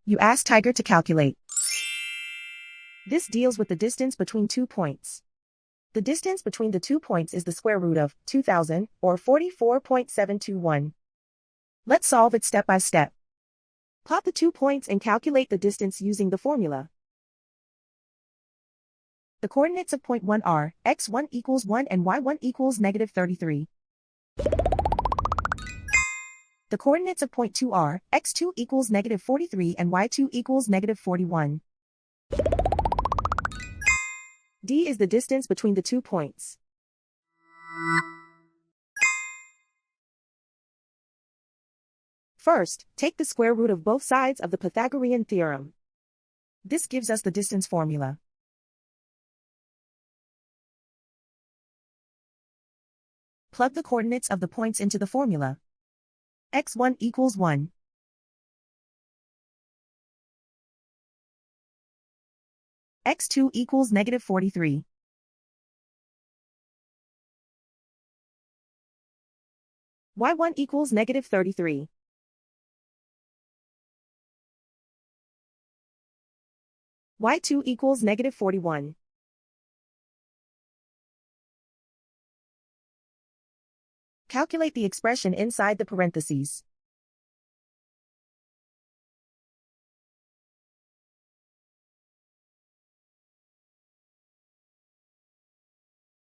You ask Tiger to calculate. This deals with the distance between 2 points. The distance between the 2 points is the square root of 2000, or 44.721. Let's solve it step by step. Plot the 2 points and calculate the distance using the formula. The coordinates of point 1 are x1 equals 1 and y1 equals negative 33. The coordinates of point 2 are x2 equals negative 43 and y2 equals negative 41. D is the distance between the 2 points. First, take the square root of both sides of the Pythagorean theorem. This gives us the distance formula. Plug the coordinates of the points into the formula. x1 equals 1. x2 equals negative 43. y1 equals negative 33. y2 equals negative 41. Calculate the expression inside the parentheses.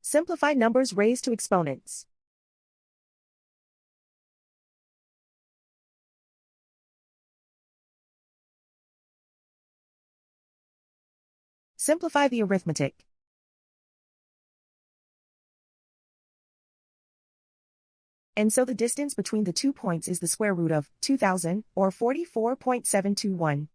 Simplify numbers raised to exponents. Simplify the arithmetic. And so the distance between the 2 points is the square root of 2000, or 44.721.